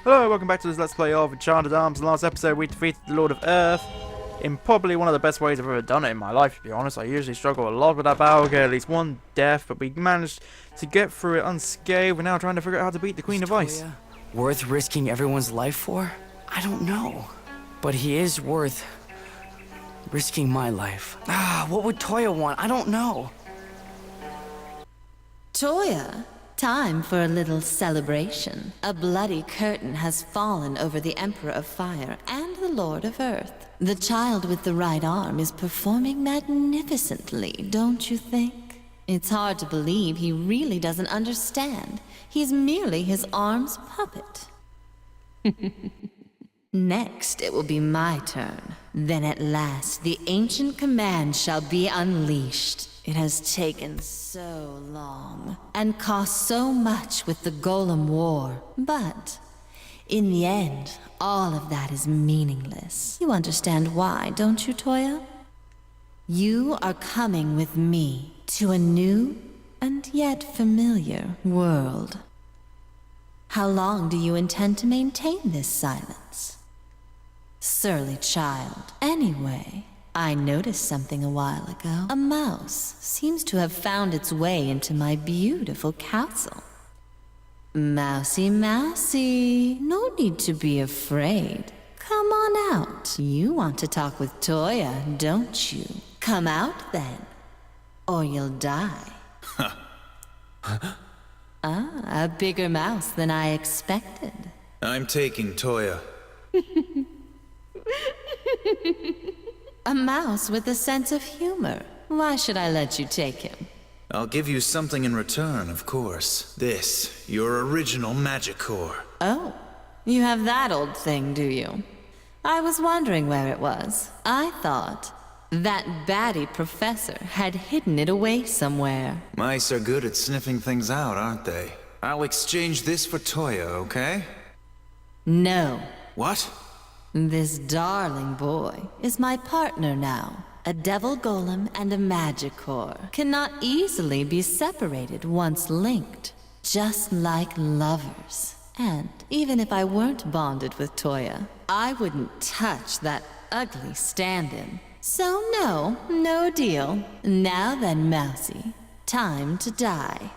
Hello, welcome back to this Let's Play of Enchanted Arms. In the last episode, we defeated the Lord of Earth in probably one of the best ways I've ever done it in my life, to be honest. I usually struggle a lot with that battle, get at least one death, but we managed to get through it unscathed. We're now trying to figure out how to beat the Queen of Ice. Worth risking everyone's life for? I don't know. But he is worth risking my life. What would Toya want? I don't know. Toya, time for a little celebration. A bloody curtain has fallen over the Emperor of Fire and the Lord of Earth. The child with the right arm is performing magnificently, don't you think? It's hard to believe he really doesn't understand. He's merely his arm's puppet. Next, it will be my turn. Then at last, the ancient command shall be unleashed. It has taken so long, and cost so much with the Golem War. But, in the end, all of that is meaningless. You understand why, don't you, Toya? You are coming with me to a new and yet familiar world. How long do you intend to maintain this silence? Surly child. Anyway, I noticed something a while ago. A mouse seems to have found its way into my beautiful castle. Mousy, mousy, no need to be afraid. Come on out. You want to talk with Toya, don't you? Come out then, or you'll die. A bigger mouse than I expected. I'm taking Toya. A mouse with a sense of humor. Why should I let you take him? I'll give you something in return, of course. This, your original magic core. Oh, you have that old thing, do you? I was wondering where it was. I thought that batty professor had hidden it away somewhere. Mice are good at sniffing things out, aren't they? I'll exchange this for Toya, okay? No. What? This darling boy is my partner now. A devil golem and a magicore cannot easily be separated once linked, just like lovers. And even if I weren't bonded with Toya, I wouldn't touch that ugly stand-in. So no deal. Now then, Mousy, time to die.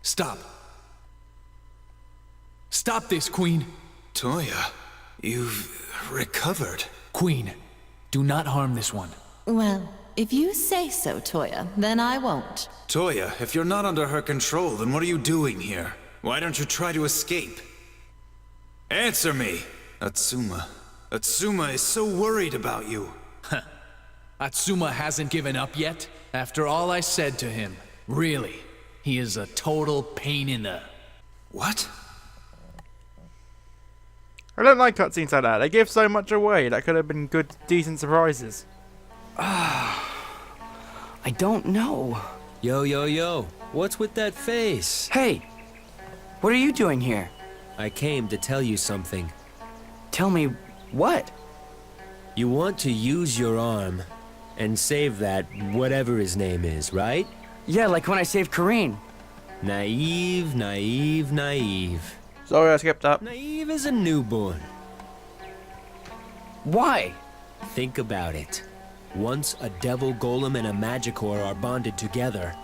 Stop. Stop this, Queen. Toya, you've recovered. Queen, do not harm this one. Well, if you say so, Toya, then I won't. Toya, if you're not under her control, then what are you doing here? Why don't you try to escape? Answer me! Atsuma. Atsuma is so worried about you. Atsuma hasn't given up yet, after all I said to him. Really, he is a total pain in the... What? I don't like cutscenes like that. They give so much away. That could have been good, decent surprises. I don't know. Yo, what's with that face? Hey, what are you doing here? I came to tell you something. Tell me what? You want to use your arm and save that whatever his name is, right? Yeah, like when I saved Kareen. Naive. Sorry, I skipped that. Naive as a newborn. Why? Think about it. Once a devil golem and a magicore are bonded together,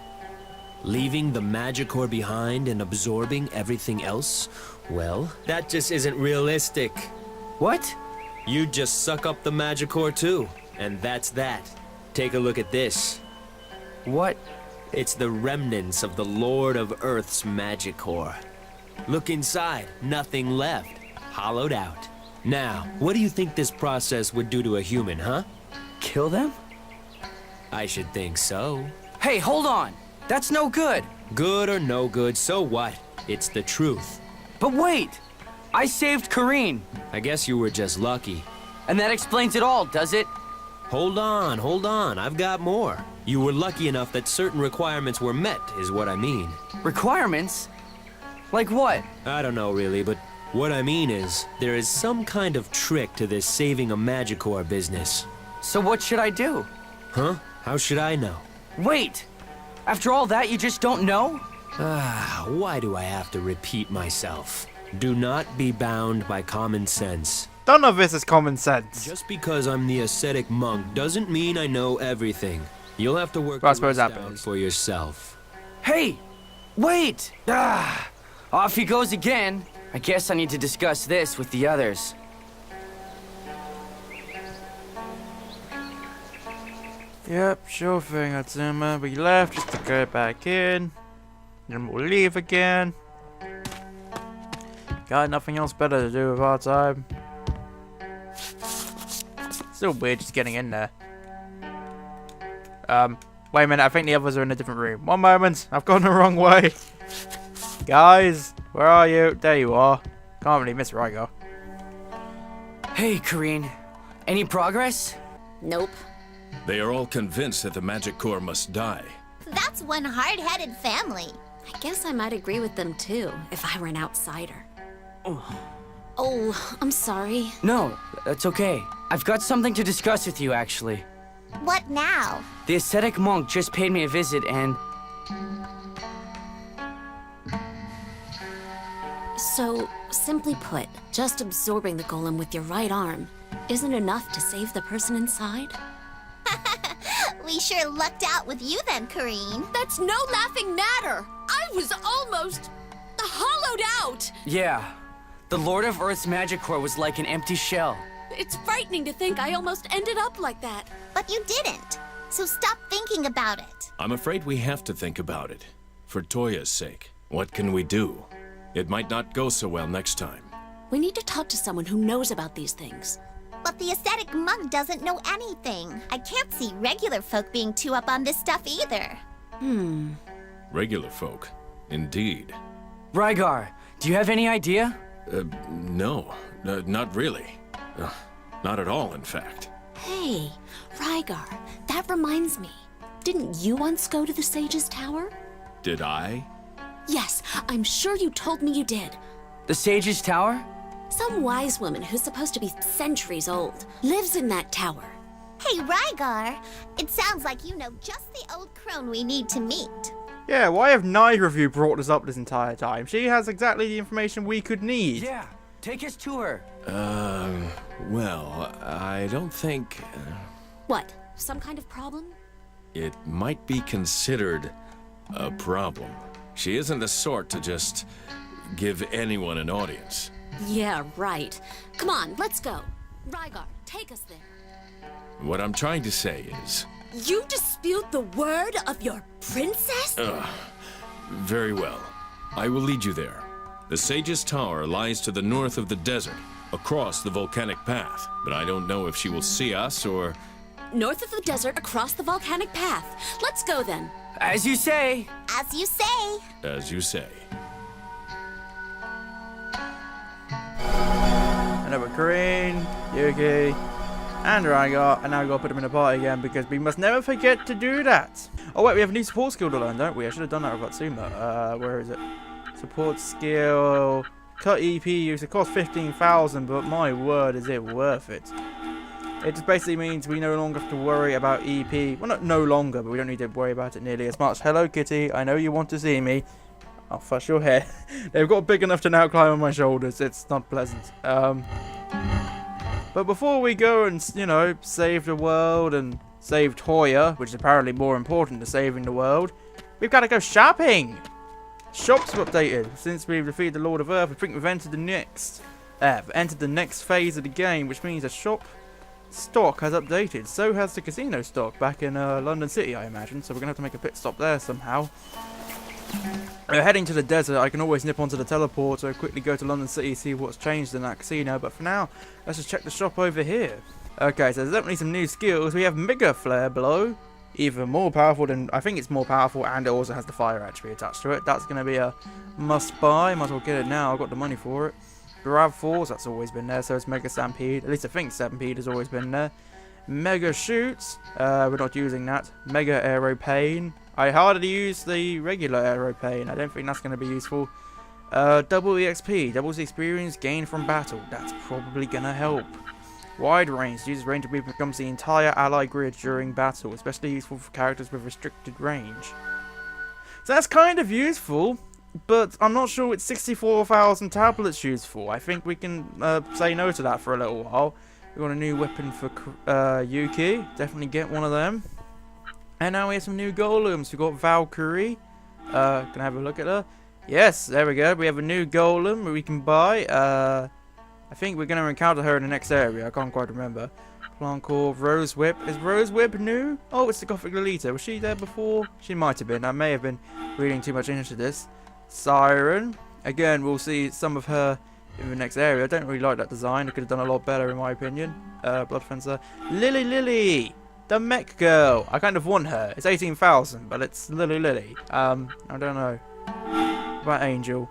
leaving the magicore behind and absorbing everything else, well, that just isn't realistic. What? You just suck up the magicore too, and that's that. Take a look at this. What? It's the remnants of the Lord of Earth's magicore. Look inside, nothing left, hollowed out. Now, what do you think this process would do to a human, huh? Kill them? I should think so. Hey, hold on! That's no good! Good or no good, so what? It's the truth. But wait! I saved Kareen! I guess you were just lucky. And that explains it all, does it? Hold on, I've got more. You were lucky enough that certain requirements were met, is what I mean. Requirements? Like what? I don't know really, but what I mean is, there is some kind of trick to this saving a magicore business. So what should I do? Huh? How should I know? Wait! After all that, you just don't know? Why do I have to repeat myself? Do not be bound by common sense. None of this is common sense. Just because I'm the ascetic monk doesn't mean I know everything. You'll have to work Well, I the suppose rest that out is. for yourself. Hey! Wait! Off he goes again. I guess I need to discuss this with the others. Yep, sure thing, Atsuma. We left just to go back in. Then we'll leave again. Got nothing else better to do with our time. Still weird just getting in there. Wait a minute, I think the others are in a different room. One moment, I've gone the wrong way. Guys, where are you? There you are. Can't really miss Rygar. Hey, Kareen. Any progress? Nope. They are all convinced that the magic core must die. That's one hard-headed family. I guess I might agree with them too, if I were an outsider. Oh, I'm sorry. No, that's okay. I've got something to discuss with you, actually. What now? The ascetic monk just paid me a visit and... So, simply put, just absorbing the golem with your right arm isn't enough to save the person inside? We sure lucked out with you then, Kareen. That's no laughing matter. I was almost hollowed out. Yeah, the Lord of Earth's magic core was like an empty shell. It's frightening to think I almost ended up like that. But you didn't. So stop thinking about it. I'm afraid we have to think about it. For Toya's sake. What can we do? It might not go so well next time. We need to talk to someone who knows about these things. But the ascetic monk doesn't know anything. I can't see regular folk being too up on this stuff either. Regular folk. Indeed. Rygar, do you have any idea? No. Not really. Not at all, in fact. Hey, Rygar, that reminds me. Didn't you once go to the Sage's Tower? Did I? Yes, I'm sure you told me you did. The Sage's Tower? Some wise woman who's supposed to be centuries old lives in that tower. Hey, Rygar, it sounds like you know just the old crone we need to meet. Yeah, why have neither of you brought us up this entire time? She has exactly the information we could need. Yeah, take us to her. Well, I don't think... What, some kind of problem? it might be considered a problem. She isn't the sort to just give anyone an audience. Yeah, right. Come on, let's go. Rygar, take us there. What I'm trying to say is... You dispute the word of your princess? Very well. I will lead you there. The Sage's Tower lies to the north of the desert, across the volcanic path. But I don't know if she will see us or... North of the desert, across the volcanic path. Let's go then. As you say. As you say. As you say. And over Kareen, Yuki, and Rygar, and now we gotta put them in a party again because we must never forget to do that. Oh wait, we have a new support skill to learn, don't we? I should have done that with Atsuma. Where is it? Support skill, cut EP use. It costs 15,000, but my word, is it worth it? It just basically means we no longer have to worry about EP. Well, not no longer, but we don't need to worry about it nearly as much. Hello, Kitty. I know you want to see me. I'll fuss your hair. They've got big enough to now climb on my shoulders. It's not pleasant. But before we go and, you know, save the world and save Toya, which is apparently more important than saving the world, we've got to go shopping. Shops have updated since we've defeated the Lord of Earth. I think we've entered the next phase of the game, which means the shop stock has updated. So has the casino stock back in London City, I imagine. So we're gonna have to make a pit stop there somehow. We're heading to the desert. I can always nip onto the teleport or quickly go to London City, see what's changed in that casino. But for now, let's just check the shop over here. Okay, so there's definitely some new skills. We have Mega Flare Blow, even more powerful than, I think it's more powerful, and it also has the fire attribute attached to it. That's going to be a must buy. Might as well get it now. I've got the money for it. Grab Force, that's always been there. So it's Mega Stampede. At least I think Stampede has always been there. Mega Shoots, we're not using that. Mega Aero Pain. I hardly use the regular Aero Pain. I don't think that's going to be useful. Double EXP, doubles the experience gained from battle. That's probably going to help. Wide range, uses range movement becomes the entire ally grid during battle, especially useful for characters with restricted range. So that's kind of useful. but I'm not sure what 64,000 tablets useful. I think we can say no to that for a little while. We got a new weapon for Yuki. Definitely get one of them. And now we have some new golems. We got Valkyrie. Can I have a look at her? Yes, there we go. We have a new golem we can buy. I think we're going to encounter her in the next area. I can't quite remember. Plant Core, Rose Whip. Is Rose Whip new? Oh, it's the Gothic Lolita. Was she there before? She might have been. I may have been reading too much into this. Siren. Again, we'll see some of her in the next area. I don't really like that design. It could have done a lot better in my opinion. Blood Fencer. Lily! The mech girl. I kind of want her. It's 18,000, but it's Lily. I don't know. What about Angel?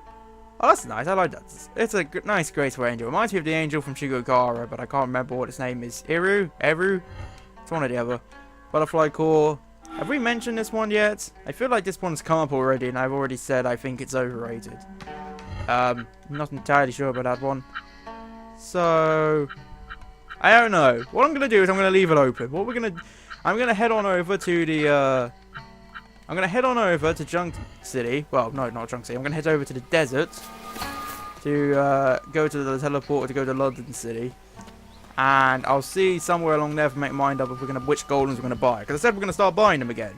Oh, that's nice. I like that. It's a nice, graceful angel. Reminds me of the angel from Shigokara, but I can't remember what its name is. Eru? It's one or the other. Butterfly Core. Have we mentioned this one yet? I feel like this one's come up already, and I've already said I think it's overrated. I'm not entirely sure about that one. So, I don't know. What I'm going to do is I'm going to leave it open. I'm going to head on over to the, I'm going to head on over to Junk City. Well, no, not Junk City. I'm going to head over to the desert to go to the teleporter to go to London City. And I'll see somewhere along there to make mind up if which golems we're going to buy. Because I said we're going to start buying them again.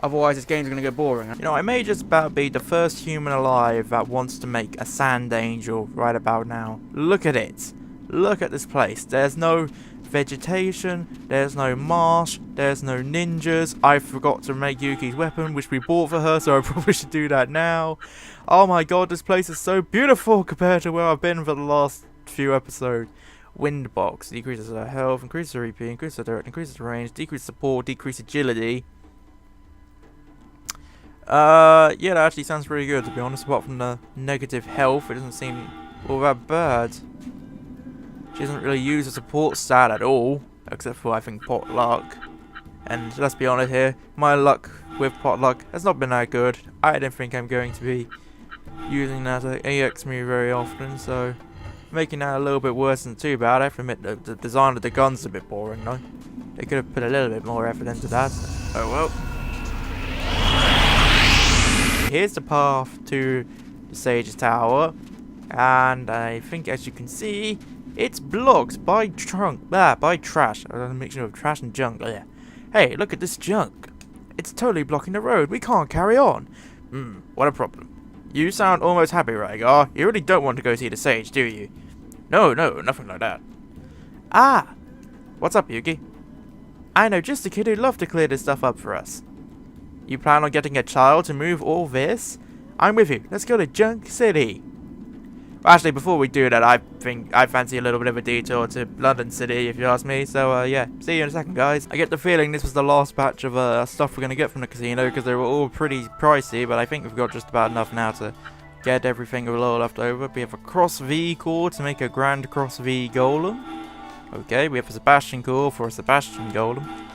Otherwise, this game's going to get boring. You know, I may just about be the first human alive that wants to make a sand angel right about now. Look at it. Look at this place. There's no vegetation, there's no marsh, there's no ninjas. I forgot to make Yuki's weapon, which we bought for her, so I probably should do that now. Oh my god, this place is so beautiful compared to where I've been for the last few episodes. Wind box decreases her health, increases her EP, increases her direct, increases her range, decreases support, decreases agility. Yeah, that actually sounds pretty good, to be honest. Apart from the negative health, it doesn't seem all that bad. She doesn't really use a support stat at all, except for, I think, potluck. And let's be honest here, my luck with potluck has not been that good. I don't think I'm going to be using that as AX me very often, so making that a little bit worse than too bad. I have to admit the design of the gun's a bit boring, though. They could have put a little bit more effort into that. Oh well. Here's the path to the Sage's Tower, and I think, as you can see, it's blocked by trash. A mixture of trash and junk. Yeah. Hey, look at this junk. It's totally blocking the road. We can't carry on. What a problem. You sound almost happy, Rhaegar. You really don't want to go see the Sage, do you? No, nothing like that. Ah! What's up, Yuki? I know just a kid who'd love to clear this stuff up for us. You plan on getting a child to move all this? I'm with you. Let's go to Junk City. Well, actually, before we do that, I think I fancy a little bit of a detour to London City, if you ask me. So, yeah, see you in a second, guys. I get the feeling this was the last batch of stuff we're going to get from the casino, because they were all pretty pricey, but I think we've got just about enough now to get everything a little left over. We have a Cross V core to make a Grand Cross V Golem. Okay, we have a Sebastian core for a Sebastian Golem.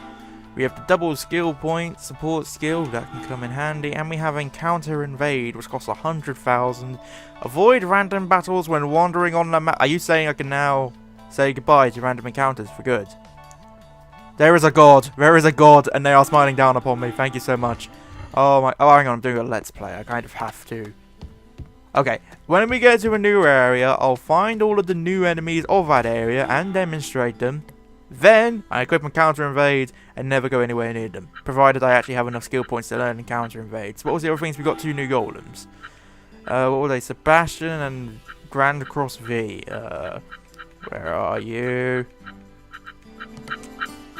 We have the double skill point, support skill, that can come in handy, and we have Encounter Invade, which costs 100,000. Avoid random battles when wandering on the map. Are you saying I can now say goodbye to random encounters for good? There is a god, and they are smiling down upon me. Thank you so much. Oh my, oh hang on, I'm doing a let's play. I kind of have to. Okay, when we get to a new area, I'll find all of the new enemies of that area and demonstrate them. Then, I equip Encounter Invade and never go anywhere near them, provided I actually have enough skill points to learn Encounter Invade. So what was the other things? We got 2 new golems. What were they? Sebastian and Grand Cross V. Where are you?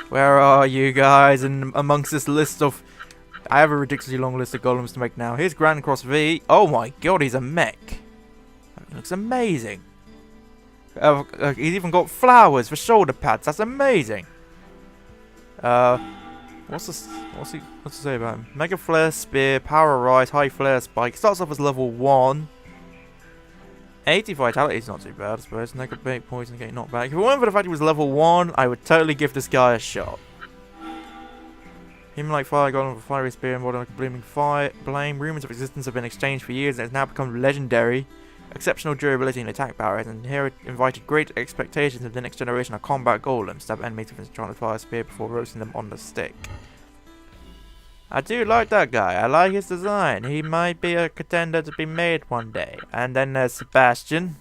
Where are you guys? And amongst this list of... I have a ridiculously long list of golems to make now. Here's Grand Cross V. Oh my god, he's a mech. That looks amazing. He's even got flowers for shoulder pads. That's amazing. What's to say about him? Mega Flare Spear, Power Rise, High Flare Spike. Starts off as level 1. 80 Vitality is not too bad, I suppose. Negative poison, getting knocked back. If it weren't for the fact he was level 1, I would totally give this guy a shot. Him like Fire Golem with a Fiery Spear and Water like a Blooming Fire. Blame. Rumors of existence have been exchanged for years and has now become legendary. Exceptional durability and attack power has invited great expectations of the next generation of combat golems. Stab enemies with his Enchanted Fire Spear before roasting them on the stick. I do like that guy. I like his design. He might be a contender to be made one day. And then there's Sebastian.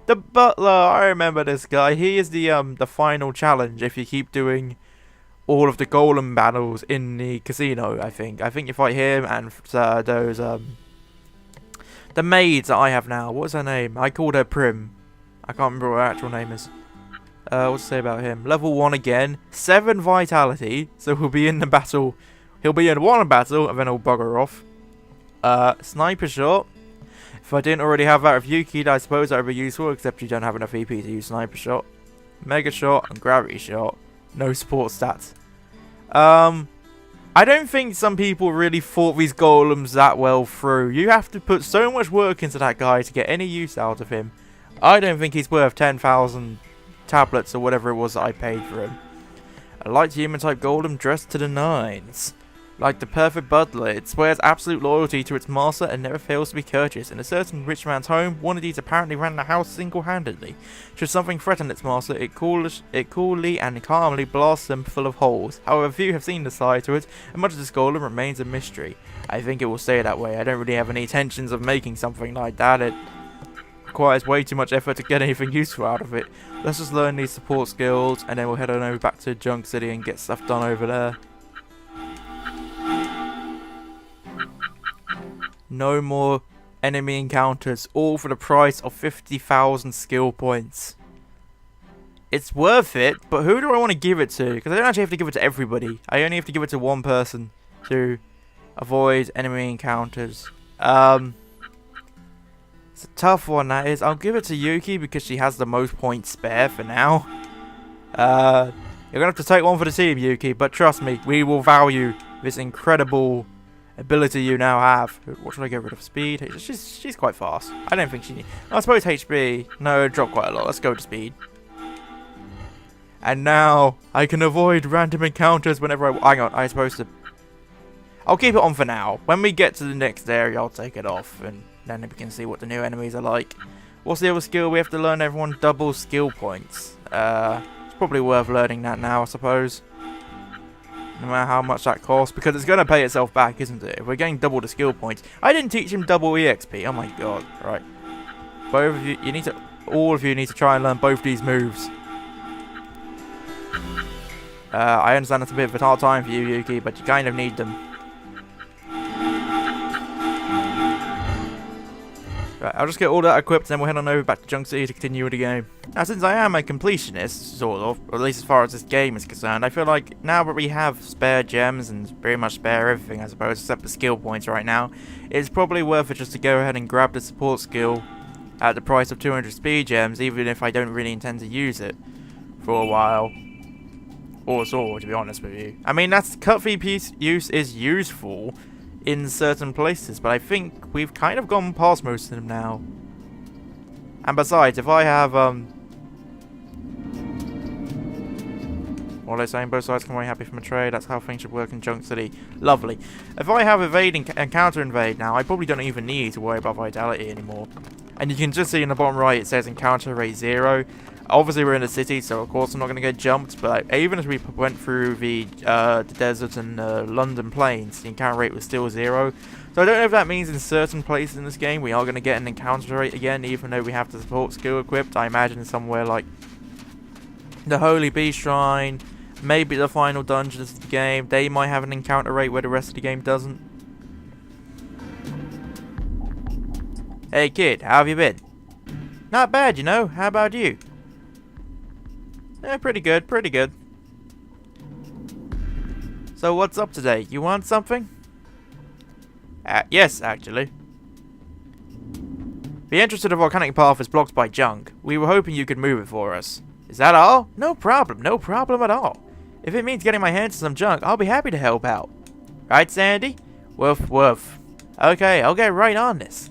The butler, I remember this guy. He is the final challenge if you keep doing all of the golem battles in the casino, I think. I think you fight him and those the maids that I have now. What's her name? I called her Prim. I can't remember what her actual name is. What to say about him? Level 1 again. 7 vitality. So he'll be in the battle. He'll be in one battle and then he'll bugger off. Sniper shot. If I didn't already have that with Yuki, I suppose that would be useful, except you don't have enough EP to use sniper shot. Mega shot and gravity shot. No support stats. I don't think some people really thought these golems that well through. You have to put so much work into that guy to get any use out of him. I don't think he's worth 10,000 tablets or whatever it was that I paid for him. A light human type golem dressed to the nines. Like the perfect butler, it swears absolute loyalty to its master and never fails to be courteous. In a certain rich man's home, one of these apparently ran the house single-handedly. Should something threaten its master, it coolly and calmly blasts them full of holes. However, few have seen the side to it, and much of this golem remains a mystery. I think it will stay that way. I don't really have any intentions of making something like that. It requires way too much effort to get anything useful out of it. Let's just learn these support skills, and then we'll head on over back to Junk City and get stuff done over there. No more enemy encounters, all for the price of 50,000 skill points. It's worth it, but who do I want to give it to? Because I don't actually have to give it to everybody. I only have to give it to one person to avoid enemy encounters. It's a tough one, that is. I'll give it to Yuki because she has the most points spare for now. You're going to have to take one for the team, Yuki, but trust me, we will value this incredible ability you now have. What should I get rid of? Speed? She's quite fast. I don't think she... I suppose HB. No, drop quite a lot. Let's go to speed. And now, I can avoid random encounters whenever I... Hang on, I'm supposed to... I'll keep it on for now. When we get to the next area, I'll take it off. And then we can see what the new enemies are like. What's the other skill? We have to learn everyone double skill points. It's probably worth learning that now, I suppose. No matter how much that costs, because it's going to pay itself back, isn't it? If we're getting double the skill points. I didn't teach him double EXP. Oh my god. Right. Both of you, all of you need to try and learn both these moves. I understand it's a bit of a hard time for you, Yuki, but you kind of need them. Right, I'll just get all that equipped, then we'll head on over back to Junk City to continue the game. Now, since I am a completionist, sort of, or at least as far as this game is concerned, I feel like now that we have spare gems and pretty much spare everything, I suppose, except the skill points right now, it's probably worth it just to go ahead and grab the support skill at the price of 200 speed gems, even if I don't really intend to use it for a while. Or at all, to be honest with you. I mean, that's cut fee piece use is useful in certain places, but I think we've kind of gone past most of them now. And besides, if I have, what are they saying? Both sides come away happy from a trade. That's how things should work in Junk City. Lovely. If I have evade and counter invade now, I probably don't even need to worry about vitality anymore. And you can just see in the bottom right, it says encounter rate 0. Obviously, we're in the city, so of course I'm not going to get jumped. But even as we went through the desert and London plains, the encounter rate was still 0. So I don't know if that means in certain places in this game we are going to get an encounter rate again, even though we have the support skill equipped. I imagine somewhere like the Holy Bee Shrine, maybe the final dungeons of the game, they might have an encounter rate where the rest of the game doesn't. Hey kid, how have you been? Not bad, you know. How about you? Pretty good, pretty good. So what's up today? You want something? Yes, actually. The entrance to the volcanic path is blocked by junk. We were hoping you could move it for us. Is that all? No problem at all. If it means getting my hands on some junk, I'll be happy to help out. Right, Sandy? Woof, woof. Okay, I'll get right on this.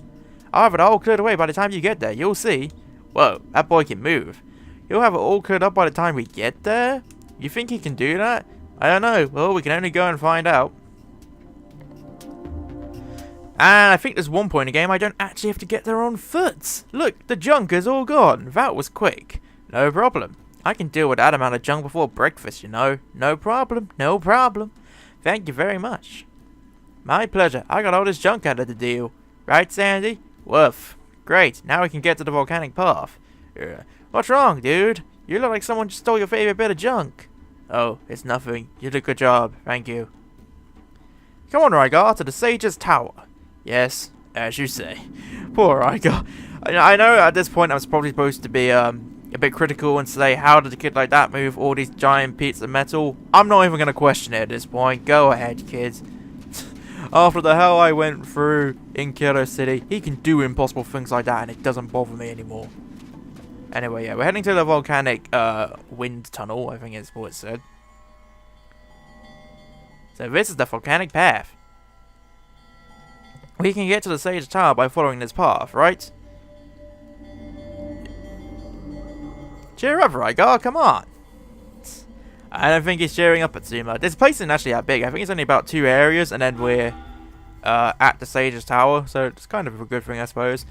I'll have it all cleared away by the time you get there, you'll see. Whoa, that boy can move. You'll have it all cleared up by the time we get there? You think he can do that? I don't know. Well, we can only go and find out. And I think there's one point in the game I don't actually have to get there on foot. Look, the junk is all gone. That was quick. No problem. I can deal with that amount of junk before breakfast, you know. No problem, no problem. Thank you very much. My pleasure. I got all this junk out of the deal. Right, Sandy? Woof. Great. Now we can get to the volcanic path. What's wrong, dude? You look like someone just stole your favorite bit of junk. Oh, it's nothing. You did a good job. Thank you. Come on, Rygar, to the Sage's Tower. Yes, as you say. Poor Rygar. I know at this point I was probably supposed to be a bit critical and say, how did a kid like that move all these giant pieces of metal? I'm not even going to question it at this point. Go ahead, kids. After the hell I went through in Kyoto City, he can do impossible things like that and it doesn't bother me anymore. Anyway, yeah, we're heading to the volcanic wind tunnel, I think is what it said. So this is the volcanic path. We can get to the Sage Tower by following this path, right? Cheer up, Rygar, come on! I don't think he's cheering up at Tsuma. This place isn't actually that big. I think it's only about 2 areas, and then we're at the Sage's Tower, so it's kind of a good thing, I suppose.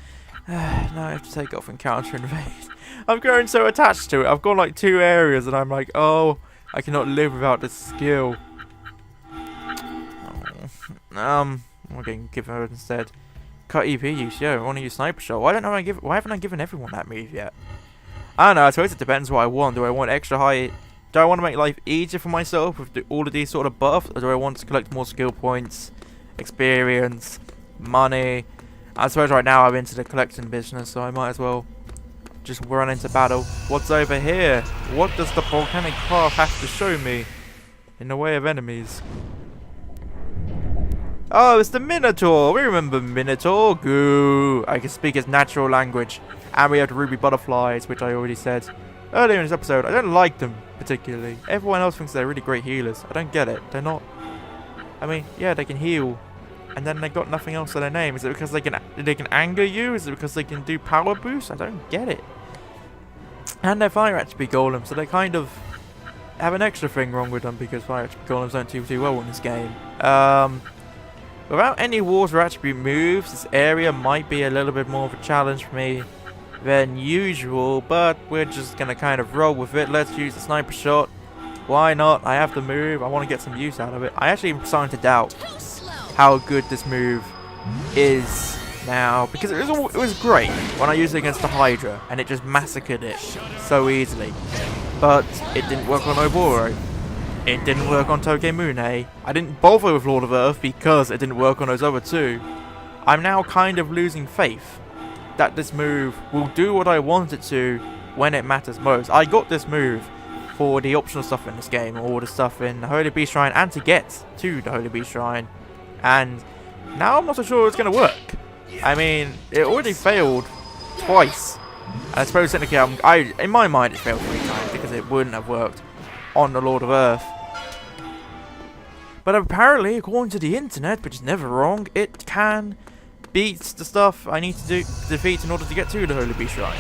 Now I have to take off and counter invade. I'm growing so attached to it. I've gone like 2 areas, and I'm like, oh, I cannot live without this skill. We're getting given it instead. Cut EP use, yo. I want to use Sniper Shot. Why haven't I given everyone that move yet? I don't know. I suppose it depends what I want. Do I want extra high? Do I want to make life easier for myself with all of these sort of buffs, or do I want to collect more skill points, experience, money? I suppose right now I'm into the collecting business, so I might as well just run into battle. What's over here? What does the volcanic path have to show me in the way of enemies? Oh, it's the Minotaur! We remember Minotaur. Goo! I can speak his natural language. And we have the ruby butterflies, which I already said earlier in this episode. I don't like them particularly. Everyone else thinks they're really great healers. I don't get it. They're not. I mean, yeah, they can heal. And then they got nothing else to their name. Is it because they can anger you? Is it because they can do power boosts? I don't get it. And they're fire attribute golems, so they kind of have an extra thing wrong with them because fire attribute golems don't do too well in this game. Without any water attribute moves, this area might be a little bit more of a challenge for me than usual, but we're just gonna kind of roll with it. Let's use the Sniper Shot. Why not? I have the move. I want to get some use out of it. I actually am starting to doubt how good this move is now, because it was great when I used it against the Hydra and it just massacred it so easily, but it didn't work on Oboro. It didn't work on Tokemune. I didn't bother with Lord of Earth because it didn't work on those other 2. I'm now kind of losing faith that this move will do what I want it to when it matters most. I got this move for the optional stuff in this game, all the stuff in the Holy Beast Shrine, and to get to the Holy Beast Shrine. And now I'm not so sure it's going to work. I mean, it already failed twice. I suppose technically, in my mind it failed 3 times because it wouldn't have worked on the Lord of Earth. But apparently, according to the internet, which is never wrong, it can beat the stuff I need to defeat in order to get to the Holy Beast Shrine.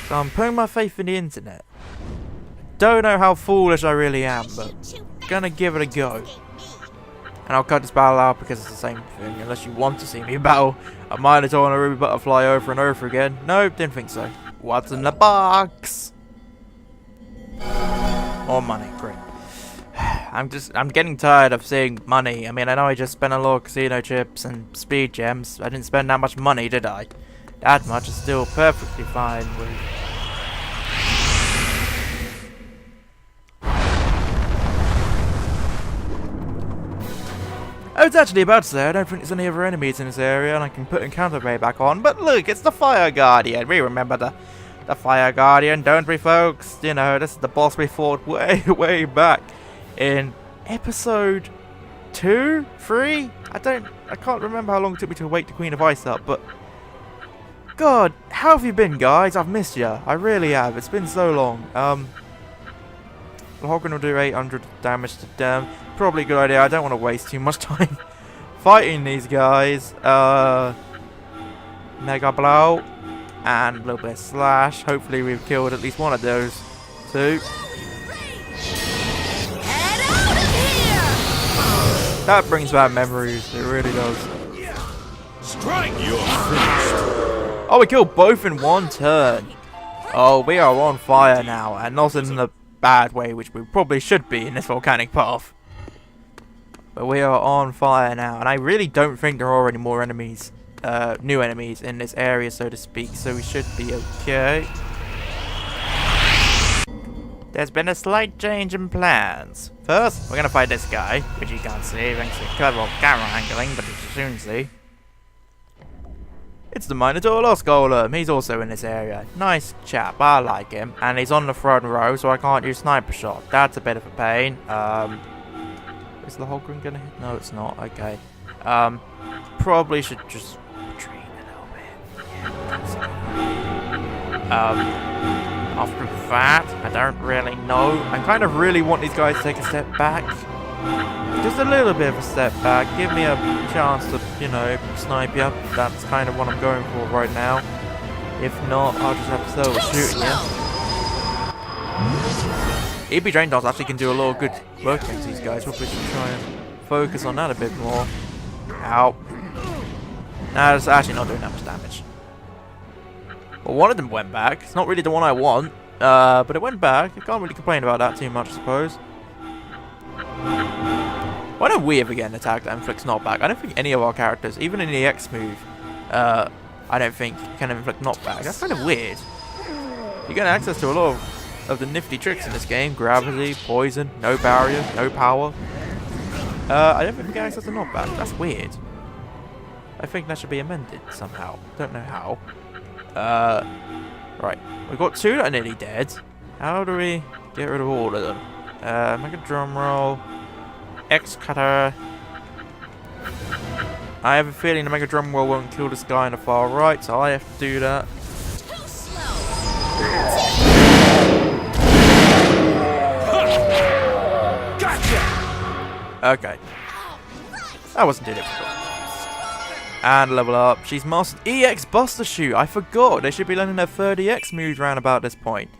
So I'm putting my faith in the internet. Don't know how foolish I really am, but gonna give it a go. And I'll cut this battle out because it's the same thing, unless you want to see me battle a Minotaur and a Ruby Butterfly over and over again. Nope, didn't think so. What's in the box? More money, great. I'm getting tired of seeing money. I mean, I know I just spent a lot of casino chips and speed gems. I didn't spend that much money, did I? That much is still perfectly fine with... I was actually about to say, I don't think there's any other enemies in this area, and I can put Encounter Ray back on, but look, it's the Fire Guardian. We remember the Fire Guardian, don't we, folks? You know, this is the boss we fought way back in episode 2, 3? I can't remember how long it took me to wake the Queen of Ice up, but God, how have you been, guys? I've missed you. I really have. It's been so long. The Hogan will do 800 damage to them. Probably a good idea. I don't want to waste too much time fighting these guys. Mega Blow and a little bit of Slash. Hopefully we've killed at least one of those 2. That brings back memories. It really does. Strike! You're finished. Oh, we killed both in one turn. Oh, we are on fire now, and not in the bad way, which we probably should be in this volcanic path. But we are on fire now, and I really don't think there are any more enemies, new enemies in this area, so to speak, so we should be okay. There's been a slight change in plans. First, we're gonna fight this guy, which you can't see thanks to clever camera angling, but you should soon see. It's the Minotaur Lost Golem. He's also in this area. Nice chap, I like him. And he's on the front row, so I can't use sniper shot. That's a bit of a pain. Is the Holgren gonna hit? No, it's not. Okay. Probably should just retreat a little bit. Yeah, after that, I don't really know. I kind of really want these guys to take a step back. Just a little bit of a step back. Give me a chance to, you know, snipe you up. That's kind of what I'm going for right now. If not, I'll just have to start shooting you. EP Drain Dance actually can do a lot of good work against these guys. Hopefully we should try and focus on that a bit more. Ow. Nah, it's actually not doing that much damage. Well, one of them went back. It's not really the one I want. But it went back. I can't really complain about that too much, I suppose. Why don't we ever get an attack that inflicts knockback? I don't think any of our characters, even in the X move, I don't think can inflict knockback. That's kind of weird. You get access to a lot of the nifty tricks in this game. Gravity, poison, no barrier, no power. I don't think we get access to knockback. That's weird. I think that should be amended somehow. Don't know how. Right. We've got two that are nearly dead. How do we get rid of all of them? Make a drum roll. X cutter. I have a feeling the Mega Drum Roll won't kill this guy on the far right, so I have to do that. Gotcha! Okay. That wasn't too difficult. And level up. She's mastered EX Buster Shoot. I forgot. They should be learning their third EX moves around about this point.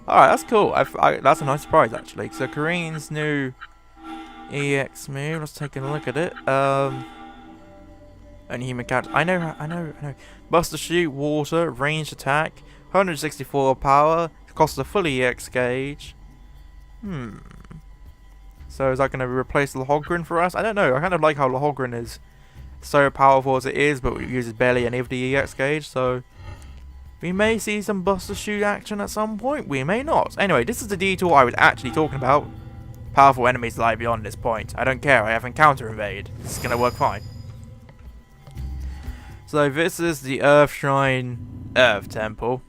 Alright, that's cool. That's a nice surprise, actually. So, Kareen's new EX move. Let's take a look at it. And human character. I know. Buster Shoot, water, ranged attack, 164 power, costs a full EX gauge. So is that going to replace the Lohogrin for us? I don't know. I kind of like how Lohogrin is so powerful as it is, but it uses barely any of the EX gauge, so we may see some Buster Shoot action at some point. We may not. Anyway, this is the detour I was actually talking about. Powerful enemies lie beyond this point. I don't care. I have Encounter Invade. This is going to work fine. So this is the Earth Shrine Earth Temple.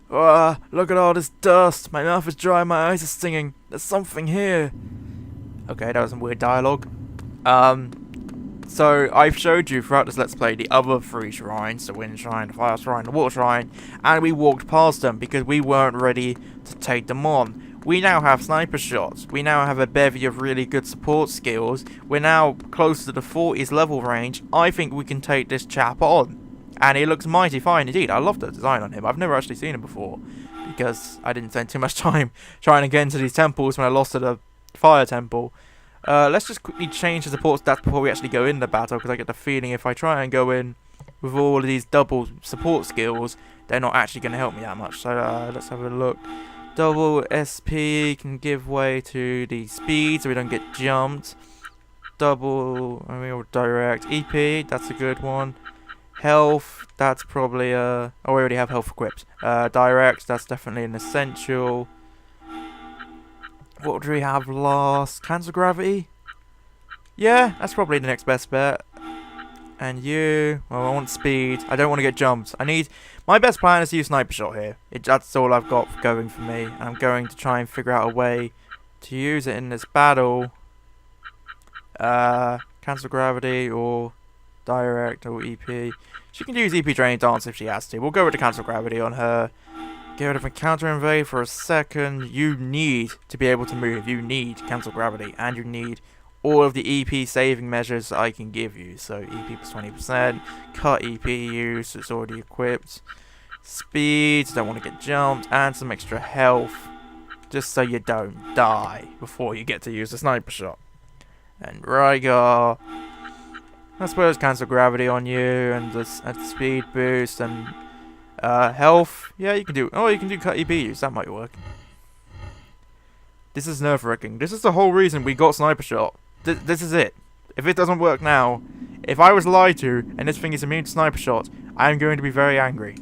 Look at all this dust. My mouth is dry, my eyes are stinging. There's something here. Okay, that was some weird dialogue. So I've showed you throughout this Let's Play the other three shrines, the Wind Shrine, the Fire Shrine, the Water Shrine, and we walked past them because we weren't ready to take them on. We now have sniper shots. We now have a bevy of really good support skills. We're now close to the 40s level range. I think we can take this chap on. And he looks mighty fine indeed. I love the design on him. I've never actually seen him before, because I didn't spend too much time trying to get into these temples when I lost to the Fire Temple. Let's just quickly change the support stats before we actually go in the battle, because I get the feeling if I try and go in with all of these double support skills, they're not actually going to help me that much. So let's have a look. Double SP can give way to the speed so we don't get jumped. Double, direct EP, that's a good one. Health, that's probably oh, we already have health equipped. Direct, that's definitely an essential. What do we have last? Cancel gravity? Yeah, that's probably the next best bet. And you, well, I want speed. I don't want to get jumped. My best plan is to use sniper shot here. That's all I've got going for me. And I'm going to try and figure out a way to use it in this battle. Cancel gravity or direct or EP. She can use EP Drain Dance if she has to. We'll go with the cancel gravity on her. Get rid of Encounter Invade for a second. You need to be able to move. You need cancel gravity, and you need all of the EP saving measures that I can give you. So EP plus 20%, cut EP use, it's already equipped. Speed, don't want to get jumped, and some extra health, just so you don't die before you get to use the sniper shot. And Rygar, I suppose cancel gravity on you, and the speed boost, and health. Yeah, you can do. Oh, you can do cut EP use. That might work. This is nerve-wracking. This is the whole reason we got Sniper Shot. This is it. If it doesn't work now, if I was lied to, and this thing is immune to Sniper Shot, I am going to be very angry.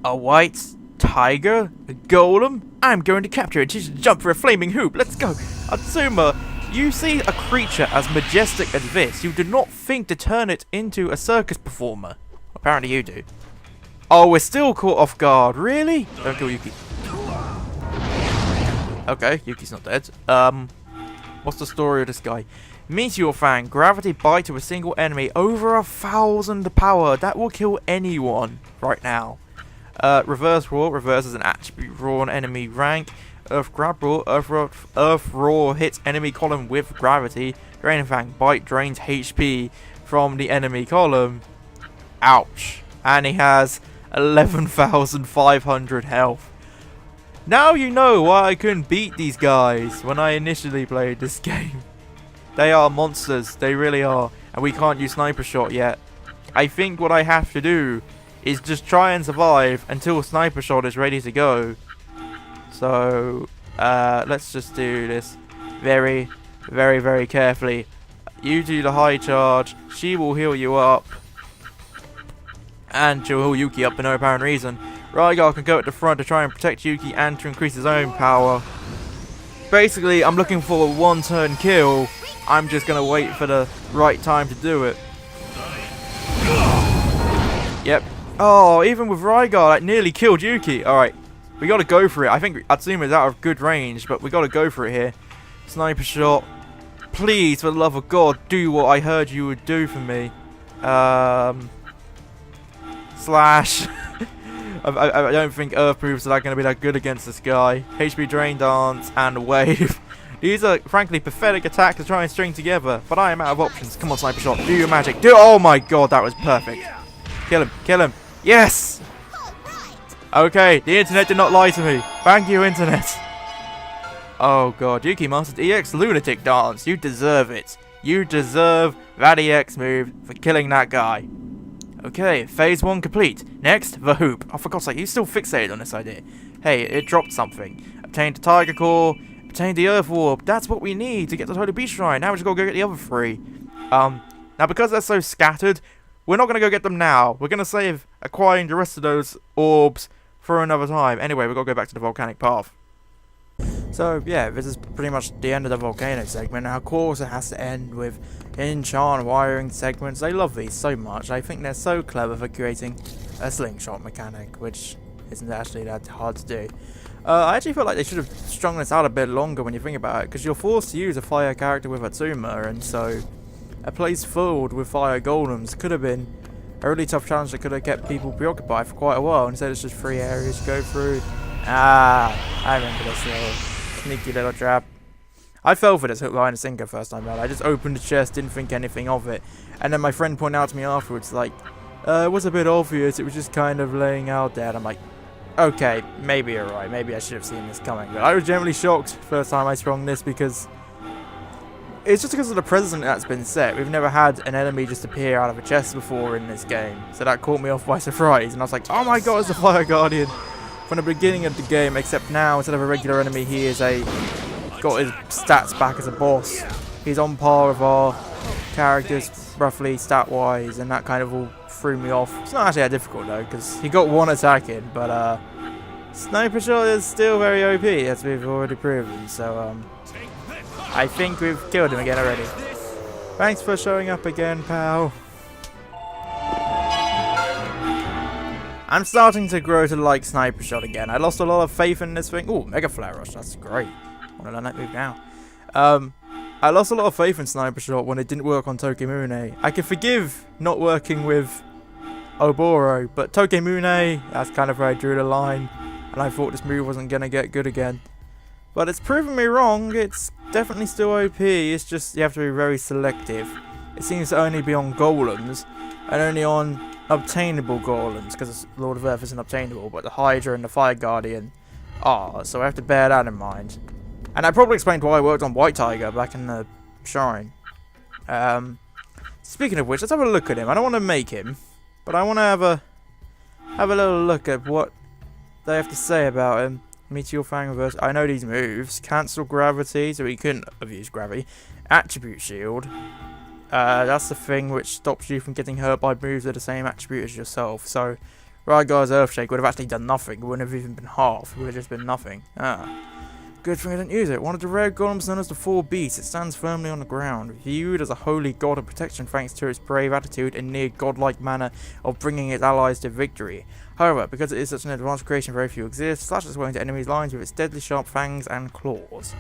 A white tiger? A golem? I'm going to capture it. Teach it to jump for a flaming hoop. Let's go. Atsuma, you see a creature as majestic as this. You do not think to turn it into a circus performer. Apparently you do. Oh, we're still caught off guard. Really? Don't kill Yuki. Okay, Yuki's not dead. What's the story of this guy? Meteor Fang. Gravity bite to a single enemy. Over 1,000 power. That will kill anyone right now. Reverse Roar. Reverses an attribute roar on enemy rank. Earth Grab Roar. Earth Roar hits enemy column with gravity. Drain Fang. Bite drains HP from the enemy column. Ouch. And he has 11,500 health. Now you know why I couldn't beat these guys when I initially played this game. They are monsters, they really are, and we can't use Sniper Shot yet. I think what I have to do is just try and survive until Sniper Shot is ready to go. So, let's just do this very, very, very carefully. You do the high charge, she will heal you up, and she'll heal Yuki up for no apparent reason. Rygar can go at the front to try and protect Yuki and to increase his own power. Basically, I'm looking for a one-turn kill. I'm just going to wait for the right time to do it. Yep. Oh, even with Rygar, that nearly killed Yuki. Alright, we got to go for it. I think Atsuma's out of good range, but we got to go for it here. Sniper Shot. Please, for the love of God, do what I heard you would do for me. Slash. I don't think Earth proofs are going to be that good against this guy. HP Drain Dance and Wave. These are frankly pathetic attacks to try and string together, but I am out of options. Come on, Sniper Shot, do your magic. Oh my god, that was perfect. Kill him, kill him. Yes! Okay, the internet did not lie to me. Thank you, internet. Oh god, Yuki mastered EX Lunatic Dance. You deserve it. You deserve that EX move for killing that guy. Okay, phase 1 complete. Next, the hoop. Oh, for God's sake, you still fixated on this idea. Hey, it dropped something. Obtained the Tiger Core, obtained the Earth Warp. That's what we need to get the Holy Beast Shrine. Now we just gotta go get the other 3. Now because they're so scattered, we're not gonna go get them now. We're gonna save acquiring the rest of those orbs for another time. Anyway, we've got to go back to the volcanic path. So, yeah, this is pretty much the end of the volcano segment. Now, of course, it has to end with enchant wiring segments. I love these so much. I think they're so clever for creating a slingshot mechanic, which isn't actually that hard to do. I actually feel like they should have strung this out a bit longer when you think about it, because you're forced to use a fire character with Atsuma, and so a place filled with fire golems could have been a really tough challenge that could have kept people preoccupied for quite a while. Instead, it's just 3 areas to go through. Ah, I remember this little sneaky little trap. I fell for this hook, line, and sinker first time out. I just opened the chest, didn't think anything of it. And then my friend pointed out to me afterwards, like, it was a bit obvious, it was just kind of laying out there. And I'm like, okay, maybe you're right, maybe I should have seen this coming. But I was generally shocked first time I sprung this, because it's just because of the precedent that's been set. We've never had an enemy just appear out of a chest before in this game. So that caught me off by surprise. And I was like, oh my god, it's a Fire Guardian from the beginning of the game. Except now, instead of a regular enemy, he is got his stats back as a boss. He's on par with our characters, roughly stat-wise. And that kind of all threw me off. It's not actually that difficult, though, because he got 1 attack in. But Sniper Shot is still very OP, as we've already proven. So, I think we've killed him again already. Thanks for showing up again, pal. I'm starting to grow to like Sniper Shot again. I lost a lot of faith in this thing. Ooh, Mega Flare Rush, that's great. I want to learn that move now. I lost a lot of faith in Sniper Shot when it didn't work on Tokimune. I can forgive not working with Oboro, but Tokimune, that's kind of where I drew the line. And I thought this move wasn't going to get good again. But it's proven me wrong. It's definitely still OP. It's just you have to be very selective. It seems to only be on golems and only on obtainable golems, because Lord of Earth isn't obtainable, but the Hydra and the Fire Guardian are. So I have to bear that in mind. And that probably explained why I worked on White Tiger back in the shrine. Speaking of which, let's have a look at him. I don't want to make him, but I want to have a little look at what they have to say about him. Meteor Fang reverse. I know these moves. Cancel gravity, so he couldn't have used gravity. Attribute shield. That's the thing which stops you from getting hurt by moves with the same attribute as yourself. So Rygar's Earthshake would have actually done nothing. It wouldn't have even been half. It would have just been nothing. Good thing I didn't use it. One of the rare golems known as the Four Beasts. It stands firmly on the ground, viewed as a holy god of protection thanks to its brave attitude and near godlike manner of bringing its allies to victory. However, because it is such an advanced creation, very few exist, slashes its way into enemies' lines with its deadly sharp fangs and claws.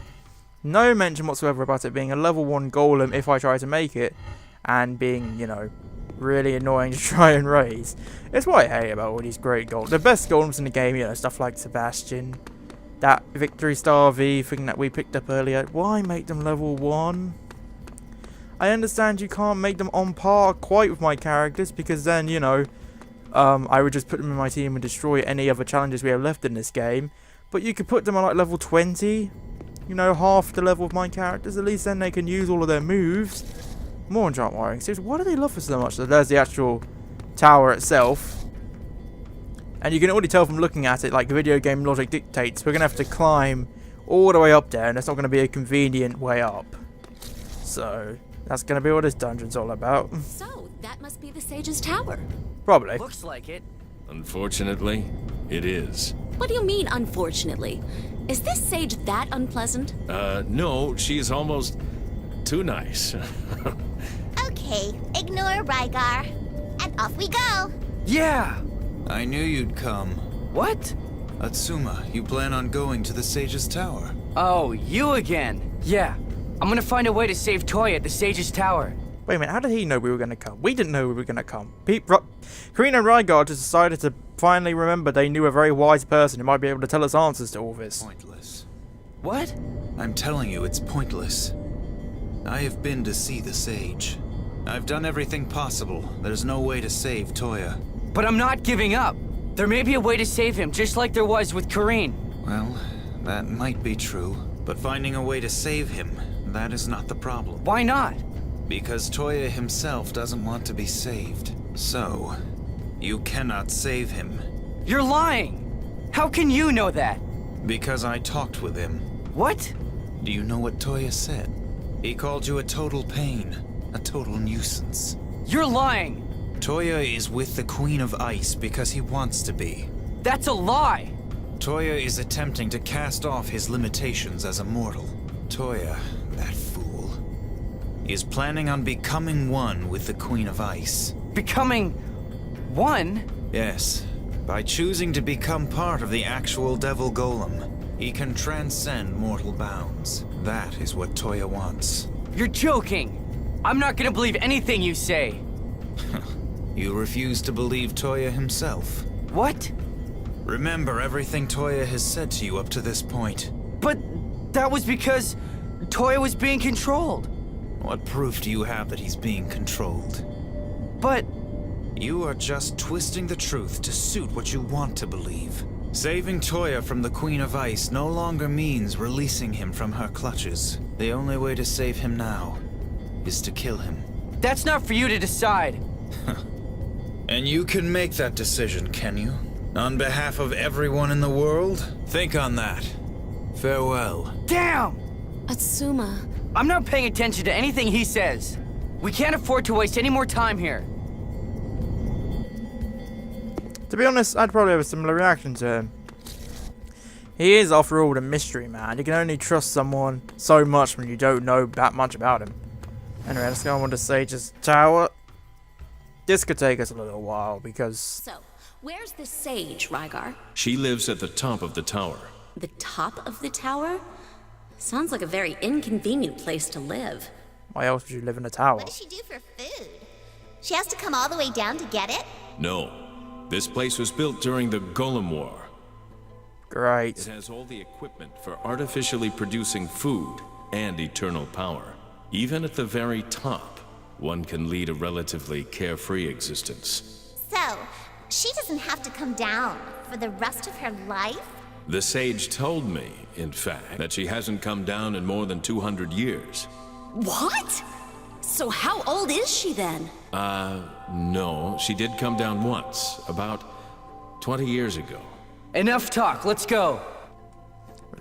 No mention whatsoever about it being a level 1 golem if I try to make it, and being, you know, really annoying to try and raise. It's what I hate about all these great golems. The best golems in the game, you know, stuff like Sebastian, that Victory Star V thing that we picked up earlier. Why make them level 1? I understand you can't make them on par quite with my characters, because then, you know, I would just put them in my team and destroy any other challenges we have left in this game. But you could put them on like level 20, you know, half the level of my characters. At least then they can use all of their moves. More enchant wiring. Seriously, why do they love us so much? So there's the actual tower itself. And you can already tell from looking at it, like video game logic dictates, we're going to have to climb all the way up there, and it's not going to be a convenient way up. So that's going to be what this dungeon's all about. So, that must be the Sage's Tower. Probably. Looks like it. Unfortunately, it is. What do you mean, unfortunately? Is this Sage that unpleasant? No, she's almost too nice. Okay, ignore Rygar. And off we go. Yeah. I knew you'd come. What? Atsuma, you plan on going to the Sage's Tower? Oh, you again. Yeah. I'm gonna find a way to save Toya at the Sage's Tower. Wait a minute, how did he know we were going to come? We didn't know we were going to come. Karina and Rygar just decided to finally remember they knew a very wise person who might be able to tell us answers to all this. Pointless. What? I'm telling you, it's pointless. I have been to see the Sage. I've done everything possible. There's no way to save Toya. But I'm not giving up. There may be a way to save him, just like there was with Karine. Well, that might be true. But finding a way to save him, that is not the problem. Why not? Because Toya himself doesn't want to be saved. So, you cannot save him. You're lying. How can you know that? Because I talked with him. What? Do you know what Toya said? He called you a total pain, a total nuisance. You're lying. Toya is with the Queen of Ice because he wants to be. That's a lie. Toya is attempting to cast off his limitations as a mortal. Toya, that fool, is planning on becoming one with the Queen of Ice. Becoming one? Yes. By choosing to become part of the actual Devil Golem, he can transcend mortal bounds. That is what Toya wants. You're joking. I'm not gonna believe anything you say. You refuse to believe Toya himself. What? Remember everything Toya has said to you up to this point. But that was because Toya was being controlled. What proof do you have that he's being controlled? But you are just twisting the truth to suit what you want to believe. Saving Toya from the Queen of Ice no longer means releasing him from her clutches. The only way to save him now is to kill him. That's not for you to decide. And you can make that decision, can you? On behalf of everyone in the world? Think on that. Farewell. Damn! Atsuma. I'm not paying attention to anything he says. We can't afford to waste any more time here. To be honest, I'd probably have a similar reaction to him. He is, after all, the mystery man. You can only trust someone so much when you don't know that much about him. Anyway, let's go on to Sage's Tower. This could take us a little while, because... So, where's the Sage, Rygar? She lives at the top of the tower. The top of the tower? Sounds like a very inconvenient place to live. Why else would you live in a tower? What does she do for food? She has to come all the way down to get it? No. This place was built during the Golem War. Great. It has all the equipment for artificially producing food and eternal power. Even at the very top, one can lead a relatively carefree existence. So, she doesn't have to come down for the rest of her life? The sage told me, in fact, that she hasn't come down in more than 200 years. What? So how old is she then? No. She did come down once, about 20 years ago. Enough talk, let's go.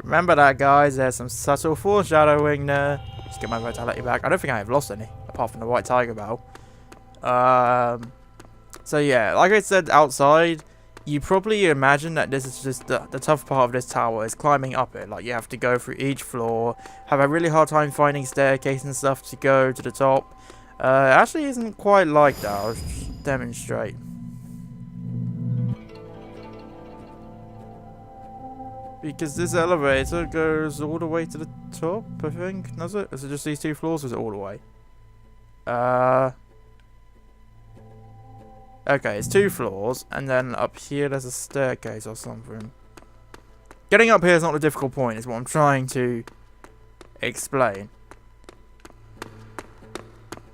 Remember that, guys. There's some subtle foreshadowing there. Just get my vitality back. I don't think I have lost any, apart from the white tiger battle. So yeah, like I said outside, you probably imagine that this is just the tough part of this tower is climbing up it. Like, you have to go through each floor, have a really hard time finding staircase and stuff to go to the top. It actually isn't quite like that. I'll just demonstrate. Because this elevator goes all the way to the top, I think. Does it? Is it just these 2 floors, or is it all the way? Okay, it's 2 floors, and then up here there's a staircase or something. Getting up here is not the difficult point, is what I'm trying to explain.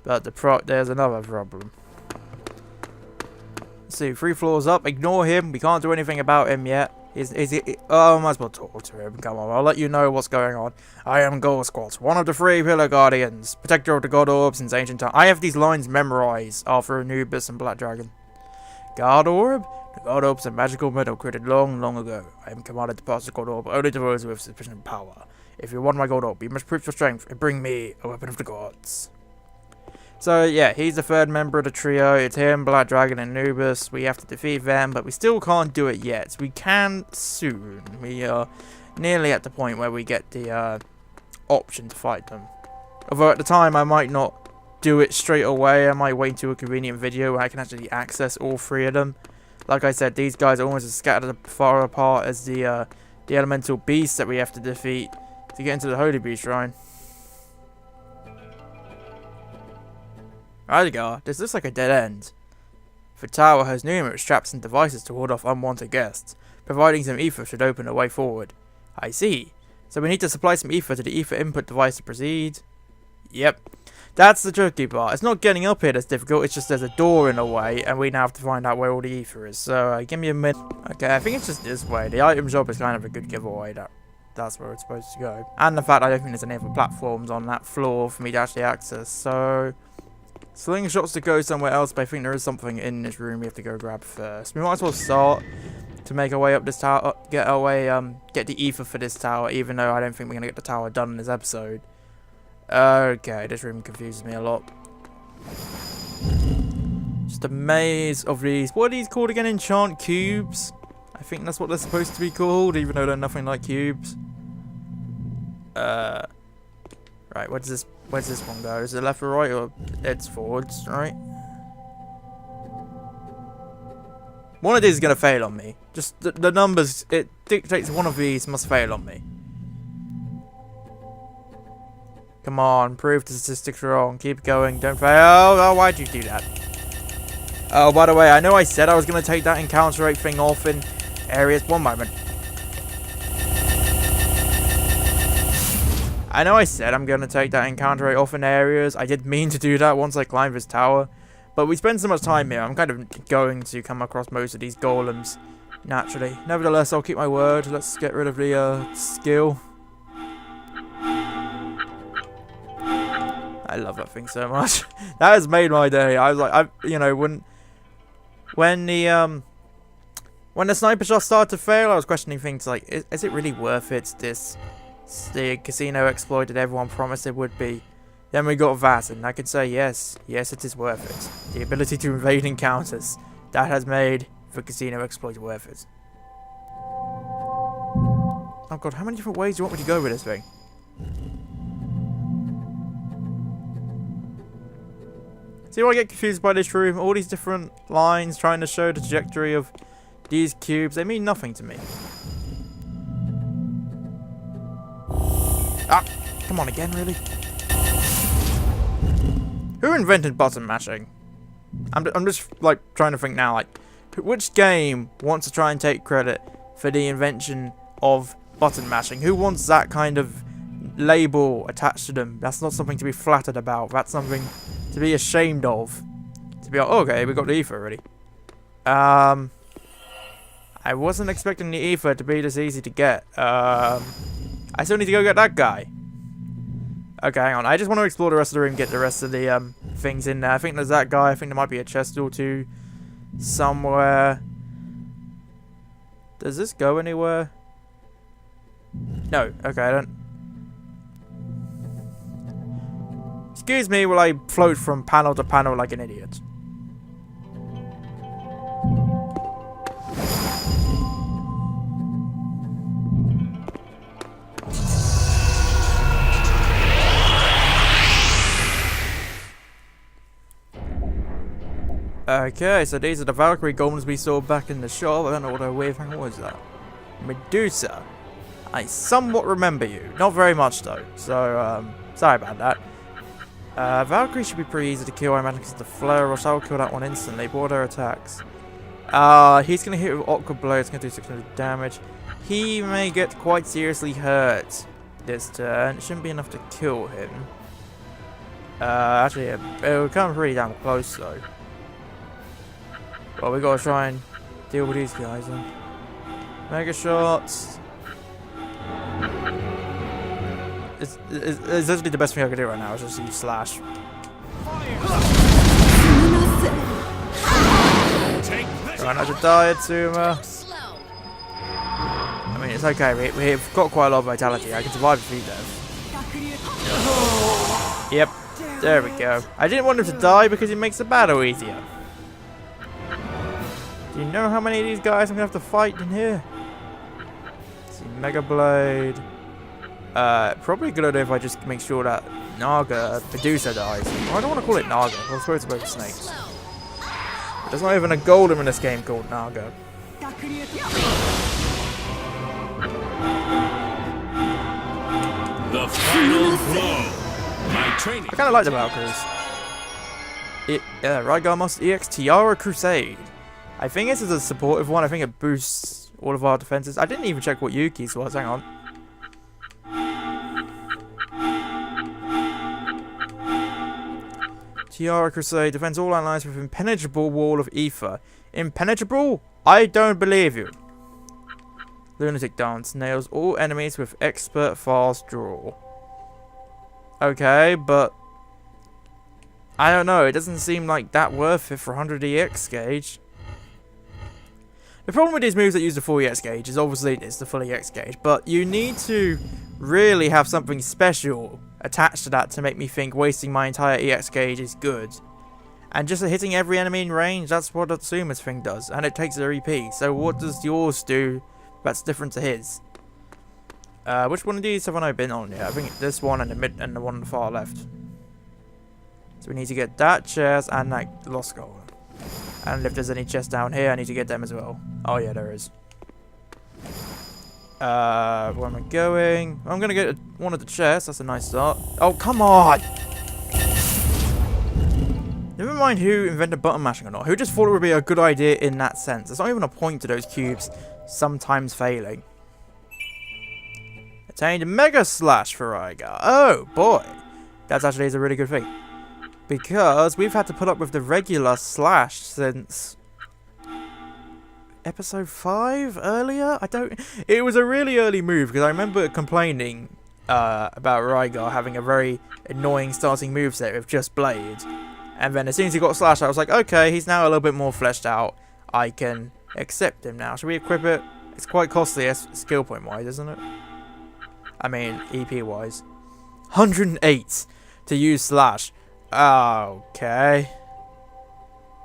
But there's another problem. Let's see, 3 floors up, ignore him, we can't do anything about him yet. Oh, I might as well talk to him. Come on, I'll let you know what's going on. I am Gold Squat, one of the 3 Pillar Guardians, protector of the God Orb since ancient time. I have these lines memorized after Anubis and Black Dragon. God Orb? The God Orb is a magical metal created long, long ago. I am commanded to pass the God Orb only to those with sufficient power. If you want my God Orb, you must prove your strength and bring me a weapon of the gods. So yeah, he's the 3rd member of the trio. It's him, Black Dragon, and Anubis. We have to defeat them, but we still can't do it yet. We can soon. We are nearly at the point where we get the option to fight them. Although at the time, I might not do it straight away. I might wait until a convenient video where I can actually access all 3 of them. Like I said, these guys are almost as scattered far apart as the elemental beasts that we have to defeat to get into the Holy Beast Shrine. Radgar, this looks like a dead end. The tower has numerous traps and devices to ward off unwanted guests. Providing some ether should open a way forward. I see. So we need to supply some ether to the ether input device to proceed. Yep. That's the tricky part. It's not getting up here that's difficult, it's just there's a door in the way, and we now have to find out where all the ether is. So, give me a minute. Okay, I think it's just this way. The item shop is kind of a good giveaway. That's where it's supposed to go. And the fact I don't think there's any other platforms on that floor for me to actually access, so... Slingshots to go somewhere else, but I think there is something in this room we have to go grab first. We might as well start to make our way up this tower, get the ether for this tower, even though I don't think we're gonna get the tower done in this episode. Okay, this room confuses me a lot. Just a maze of these. What are these called again? Enchant cubes? I think that's what they're supposed to be called, even though they're nothing like cubes. Right, where's this one go? Is it left or right, or it's forwards, right? One of these is going to fail on me. Just the numbers, it dictates one of these must fail on me. Come on, prove the statistics wrong. Keep going, don't fail. Oh, why'd you do that? Oh, by the way, I know I said I was going to take that encounter rate thing off in areas. One moment. I know I said I'm going to take that encounter rate off in areas. I did mean to do that once I climbed this tower. But we spend so much time here, I'm kind of going to come across most of these golems naturally. Nevertheless, I'll keep my word. Let's get rid of the skill. I love that thing so much. That has made my day. I was like, when the sniper shots started to fail, I was questioning things like, is it really worth it? The casino exploit that everyone promised it would be. Then we got that, and I could say yes, it is worth it. The ability to invade encounters, that has made the casino exploit worth it. Oh god, how many different ways do you want me to go with this thing? See why I get confused by this room? All these different lines trying to show the trajectory of these cubes, they mean nothing to me. Ah, come on again, really? Who invented button mashing? I'm just like trying to think now, like, which game wants to try and take credit for the invention of button mashing? Who wants that kind of label attached to them? That's not something to be flattered about. That's something to be ashamed of. To be like, oh, okay, we got the ether already. I wasn't expecting the ether to be this easy to get. I still need to go get that guy. Okay, hang on. I just want to explore the rest of the room, get the rest of the things in there. I think there's that guy. I think there might be a chest or two somewhere. Does this go anywhere? No, okay, I don't. Excuse me while I float from panel to panel like an idiot. Okay, so these are the Valkyrie golems we saw back in the shop. I don't know what a weird thing was that. Medusa. I somewhat remember you. Not very much though, so sorry about that. Valkyrie should be pretty easy to kill, I imagine, because of the flare rush. I'll kill that one instantly. What are their attacks? He's going to hit with Aqua Blow. It's going to do 600 damage. He may get quite seriously hurt this turn. It shouldn't be enough to kill him. Actually, it will come pretty damn close though. Well, we got to try and deal with these guys then. Mega shots. It's literally the best thing I can do right now is just use slash. Try not to die, Tsuma. I mean, it's okay. We've got quite a lot of vitality. I can survive a few deaths. Yep. There we go. I didn't want him to die because it makes the battle easier. Do you know how many of these guys I'm going to have to fight in here? Let's see, Mega Blade. Probably a good idea if I just make sure that Medusa dies. Well, I don't want to call it Naga. I'm supposed to be snakes. There's not even a golem in this game called Naga. The final blow. My training. I kind of like the Valkyries. Rygar Master EX Tiara Crusade. I think this is a supportive one. I think it boosts all of our defenses. I didn't even check what Yuki's was. Hang on. Tiara Crusade defends all allies with impenetrable wall of ether. Impenetrable? I don't believe you. Lunatic Dance nails all enemies with expert fast draw. Okay, but I don't know. It doesn't seem like that worth it for 100 EX gauge. The problem with these moves that use the full EX gauge is obviously it's the full EX gauge, but you need to really have something special attached to that to make me think wasting my entire EX gauge is good. And just hitting every enemy in range, that's what Atsuma's thing does, and it takes their EP. So what does yours do that's different to his? Which one of these have I been on yet? I think this one and the mid and the one on the far left. So we need to get that chest and that lost goal. And if there's any chests down here, I need to get them as well. Oh yeah, there is. Where am I going? I'm gonna get one of the chests. That's a nice start. Oh, come on! Never mind who invented button mashing or not. Who just thought it would be a good idea in that sense. There's not even a point to those cubes sometimes failing. Attained Mega Slash for Rygar. Oh, boy. That actually is a really good thing. Because we've had to put up with the regular slash since episode 5 earlier? It was a really early move because I remember complaining about Rygar having a very annoying starting moveset with just Blade. And then as soon as he got slash, I was like, okay, he's now a little bit more fleshed out. I can accept him now. Should we equip it? It's quite costly skill point wise, isn't it? I mean, EP wise. 108 to use slash. Okay.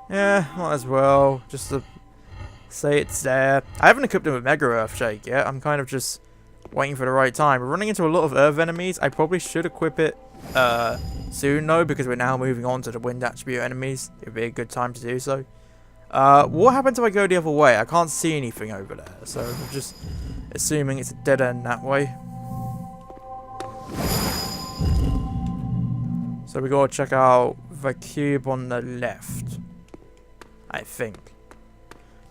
Yeah, might as well. Just to say it's there. I haven't equipped him with Mega Earth Shake yet. I'm kind of just waiting for the right time. We're running into a lot of Earth enemies. I probably should equip it soon though, because we're now moving on to the Wind Attribute enemies. It would be a good time to do so. What happens if I go the other way? I can't see anything over there, so I'm just assuming it's a dead end that way. So we gotta check out the cube on the left, I think.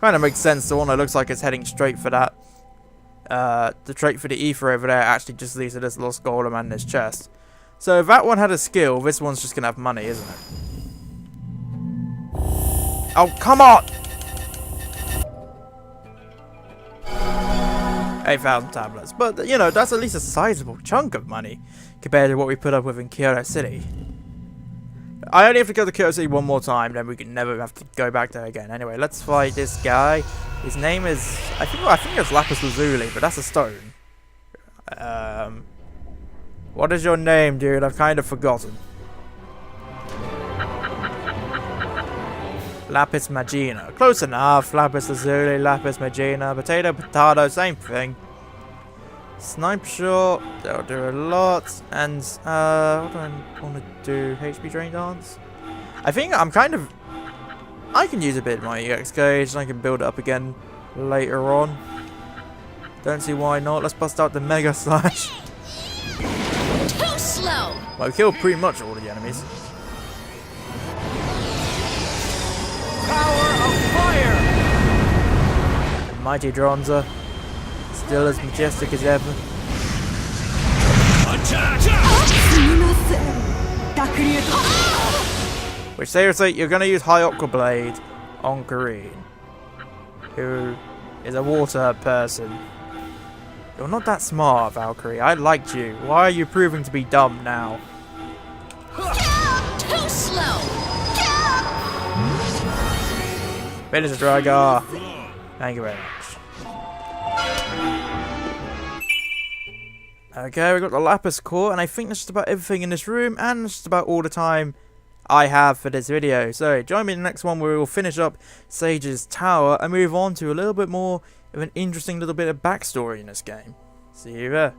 Kind of makes sense. The one that looks like it's heading straight for that. The trait for the ether over there actually just leads to this lost golem and this chest. So if that one had a skill, this one's just gonna have money, isn't it? Oh, come on! 8,000 tablets. But, you know, that's at least a sizable chunk of money compared to what we put up with in Kyoto City. I only have to go to Kyoto City one more time, then we can never have to go back there again. Anyway, let's fight this guy. His name is... I think it's Lapis Lazuli, but that's a stone. What is your name, dude? I've kind of forgotten. Lapis Magina. Close enough. Lapis Lazuli, Lapis Magina. Potato, potato, same thing. Snipe shot. That'll do a lot. And, what do I want to do? HP drain dance? I think I'm kind of... I can use a bit of my EX gauge and I can build it up again later on. Don't see why not. Let's bust out the Mega Slash. Too slow! Well, we killed pretty much all of the enemies. Power of fire! The mighty Dronza. Still as majestic as ever. Which seriously, you're gonna use High Aqua Blade on Kareen, who is a water person. You're not that smart, Valkyrie. I liked you. Why are you proving to be dumb now? Too slow! Finish it, Dragar. Thank you very much. Okay, we got the Lapis Core, and I think that's just about everything in this room, and that's just about all the time I have for this video. So, join me in the next one where we will finish up Sage's Tower and move on to a little bit more of an interesting little bit of backstory in this game. See you there.